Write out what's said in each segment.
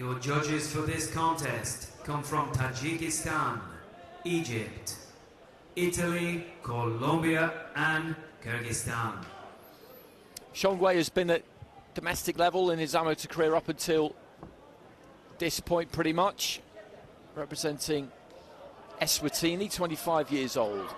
Your judges for this contest come from Tajikistan, Egypt, Italy, Colombia and Kyrgyzstan. SHONGWE has been at domestic level in his amateur career up until this point pretty much, representing Eswatini, 25 years old.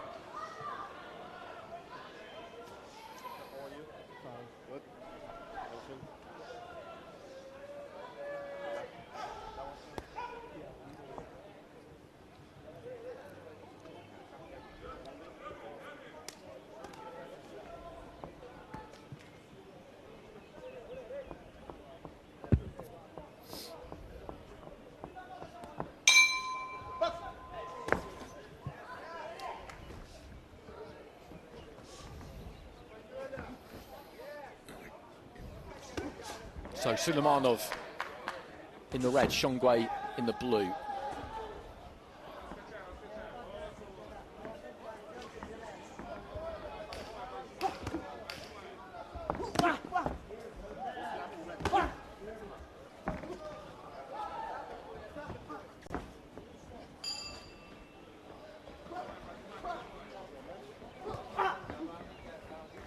So SULEYMANOV in the red, SHONGWE in the blue.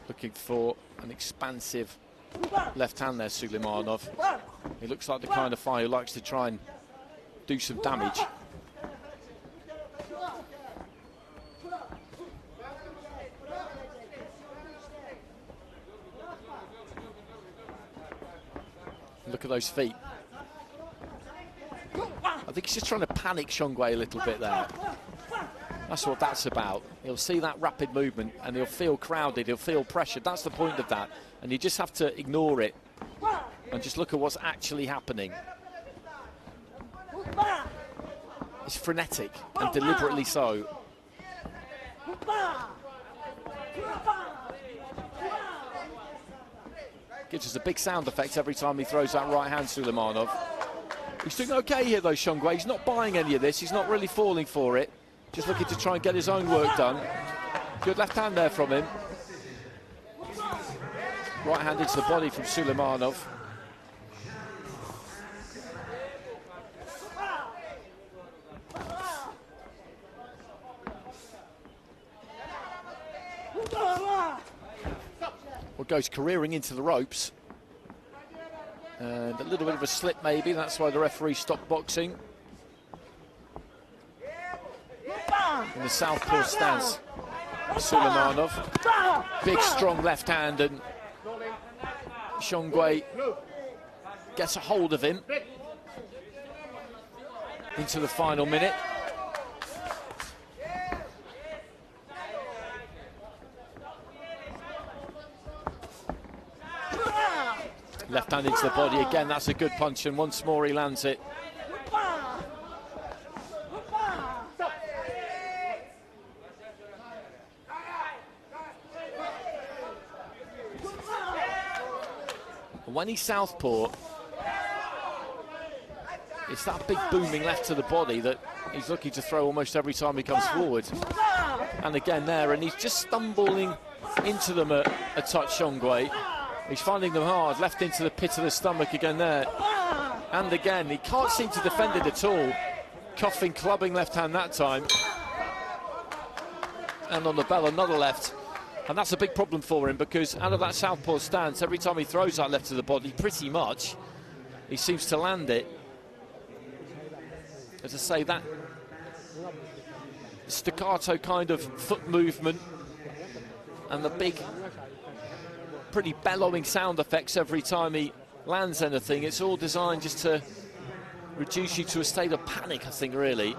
Looking for an expansive left hand there, SULEYMANOV. He looks like the kind of fighter who likes to try and do some damage. Look at those feet. I think he's just trying to panic SHONGWE a little bit there. That's what that's about. He'll see that rapid movement and he'll feel crowded, he'll feel pressured. That's the point of that. And you just have to ignore it and just look at what's actually happening. It's frenetic and deliberately so. Gives us a big sound effect every time he throws that right hand, SULEYMANOV. He's doing okay here though, SHONGWE. He's not buying any of this, he's not really falling for it. Just looking to try and get his own work done. Good left hand there from him. Right hand into the body from SULEYMANOV. Well, goes careering into the ropes. And a little bit of a slip maybe, that's why the referee stopped boxing. In the southpaw stance, SULEYMANOV. Big strong left hand and SHONGWE gets a hold of him into the final minute. Left hand into the body again, that's a good punch, and once more he lands it. When he's southpaw, it's that big booming left to the body that he's looking to throw almost every time he comes forward. And again there, and he's just stumbling into them a touch, SHONGWE. He's finding them hard, left into the pit of the stomach again there. And again, he can't seem to defend it at all. Coughing, clubbing left hand that time. And on the bell, another left. And that's a big problem for him because out of that southpaw stance, every time he throws that left to the body, pretty much, he seems to land it. As I say, that staccato kind of foot movement and the big, pretty bellowing sound effects every time he lands anything, it's all designed just to reduce you to a state of panic, I think, really.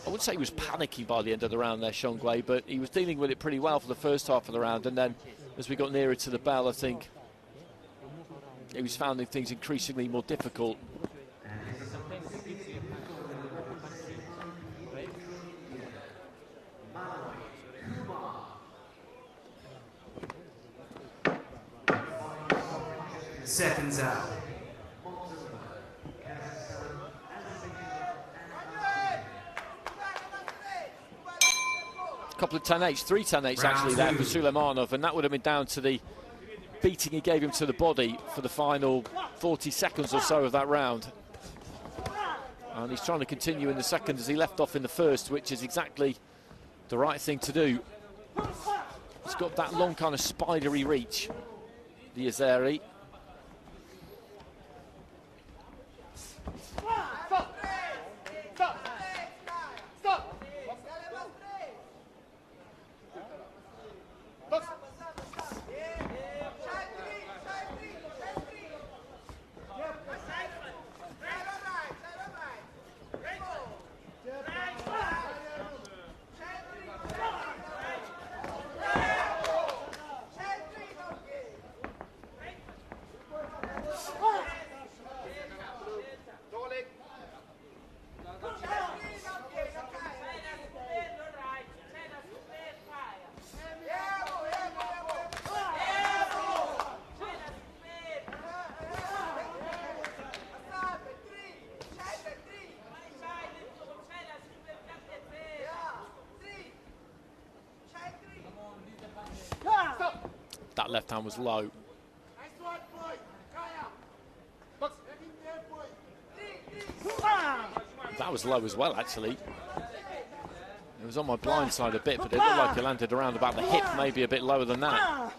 I wouldn't say he was panicking by the end of the round there, SHONGWE, but he was dealing with it pretty well for the first half of the round, and then as we got nearer to the bell, I think he was finding things increasingly more difficult. Seconds out. Couple of 10-8s, 3 10-8s actually there for SULEYMANOV, and that would have been down to the beating he gave him to the body for the final 40 seconds or so of that round. And he's trying to continue in the second as he left off in the first, which is exactly the right thing to do. He's got that long kind of spidery reach, the Azeri. That left hand was low. That was low as well, actually. It was on my blind side a bit, but it looked like it landed around about the hip, maybe a bit lower than that.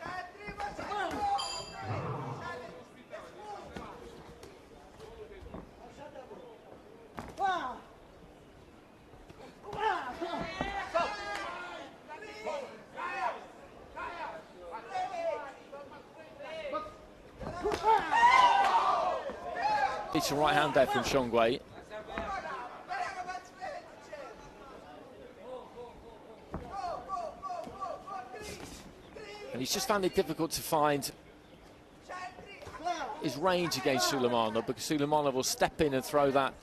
It's a right hand there from SHONGWE. And he's just found it difficult to find his range against Suleymanov, because Suleymanov will step in and throw that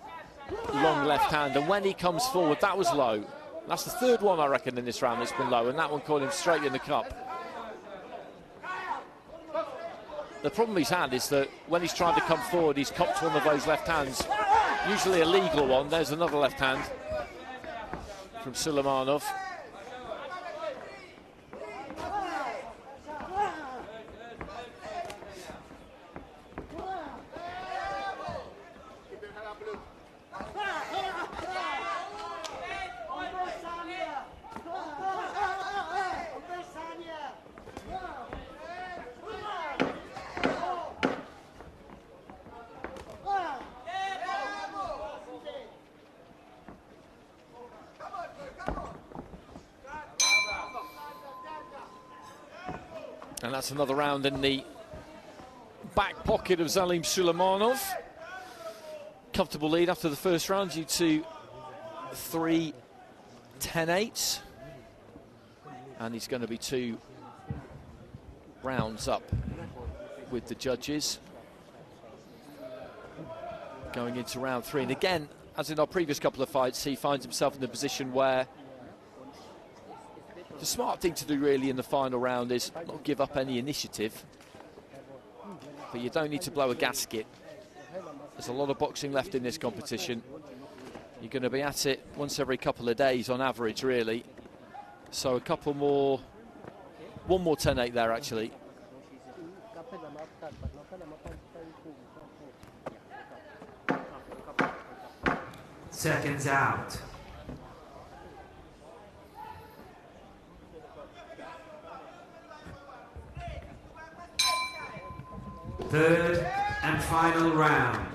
long left hand, and when he comes forward, that was low. That's the third one, I reckon, in this round that's been low, and that one caught him straight in the cup. The problem he's had is that when he's tried to come forward, he's copped one of those left hands, usually a legal one. There's another left hand from Suleymanov. And that's another round in the back pocket of Zalim Suleymanov. Comfortable lead after the first round due to 3 10-8s. And he's going to be 2 rounds up with the judges. Going into round 3. And again, as in our previous couple of fights, he finds himself in a position where the smart thing to do really in the final round is not give up any initiative, but you don't need to blow a gasket. There's a lot of boxing left in this competition. You're going to be at it once every couple of days on average, really. So a couple more, one more 10-8 there, actually. Seconds out. Third and final round.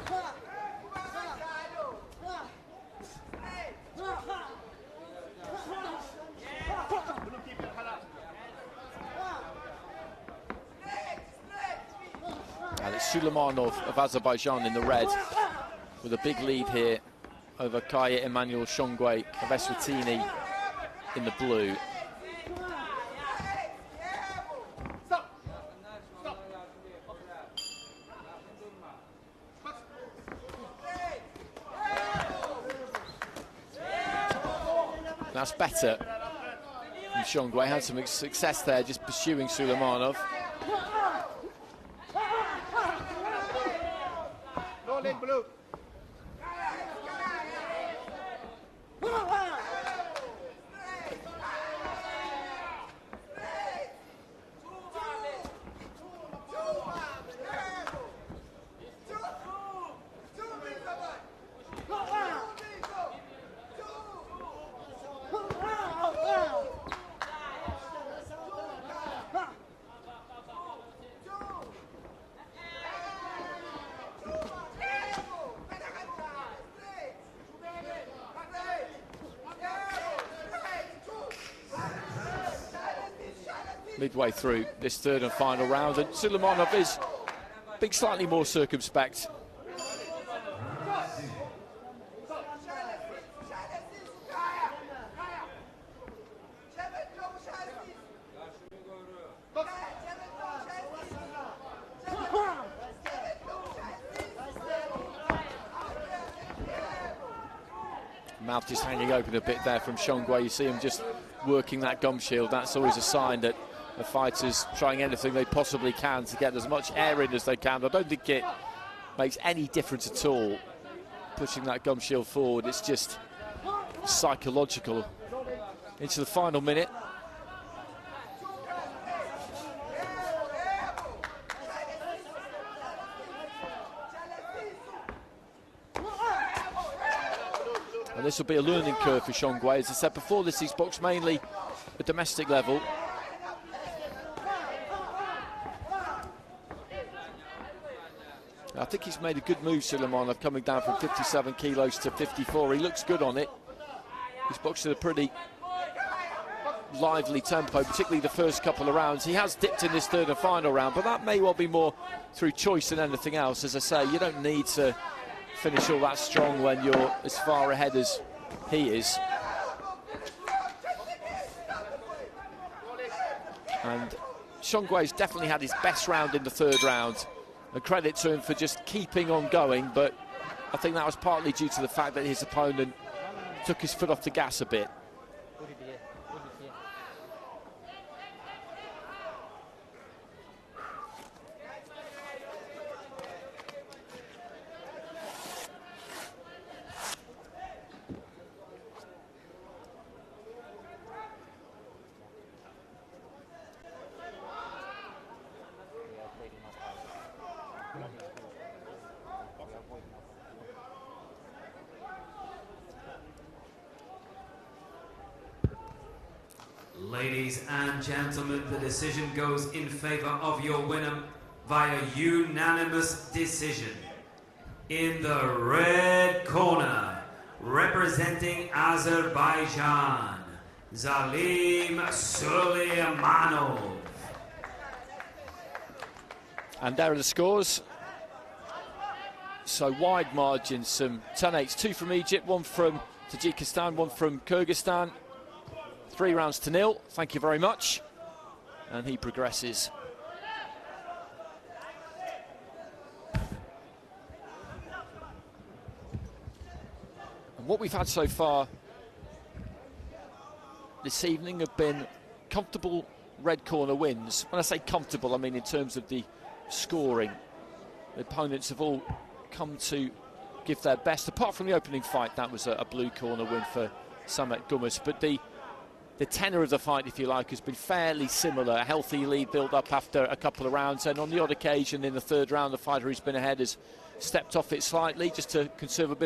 And it's Suleymanov of Azerbaijan in the red, with a big lead here over Khaya Immanuel SHONGWE of Eswatini in the blue. That's better from SHONGWE. Had some success there, just pursuing Suleymanov. midway through this third and final round, and Suleymanov is being slightly more circumspect. Mouth just hanging open a bit there from SHONGWE. You see him just working that gum shield. That's always a sign that the fighter's trying anything they possibly can to get as much air in as they can. I don't think it makes any difference at all, pushing that gum shield forward. It's just psychological. Into the final minute. And this will be a learning curve for SHONGWE. As I said before, he's boxed mainly at domestic level. I think he's made a good move, Suleymanov, coming down from 57 kilos to 54. He looks good on it. He's boxed at a pretty lively tempo, particularly the first couple of rounds. He has dipped in this third and final round, but that may well be more through choice than anything else. As I say, you don't need to finish all that strong when you're as far ahead as he is. And SHONGWE's definitely had his best round in the third round. And credit to him for just keeping on going, but I think that was partly due to the fact that his opponent took his foot off the gas a bit. Ladies and gentlemen, the decision goes in favor of your winner via unanimous decision. In the red corner, representing Azerbaijan, Zalim Suleymanov. And there are the scores. So wide margins, some 10-8s, 2 from Egypt, 1 from Tajikistan, 1 from Kyrgyzstan. 3 rounds to 0. Thank you very much. And he progresses. And what we've had so far this evening have been comfortable red corner wins. When I say comfortable, I mean in terms of the scoring. The opponents have all come to give their best. Apart from the opening fight, that was a blue corner win for Samet Gumus. But the tenor of the fight, if you like, has been fairly similar. A healthy lead build up after a couple of rounds, and on the odd occasion in the third round, the fighter who's been ahead has stepped off it slightly just to conserve a bit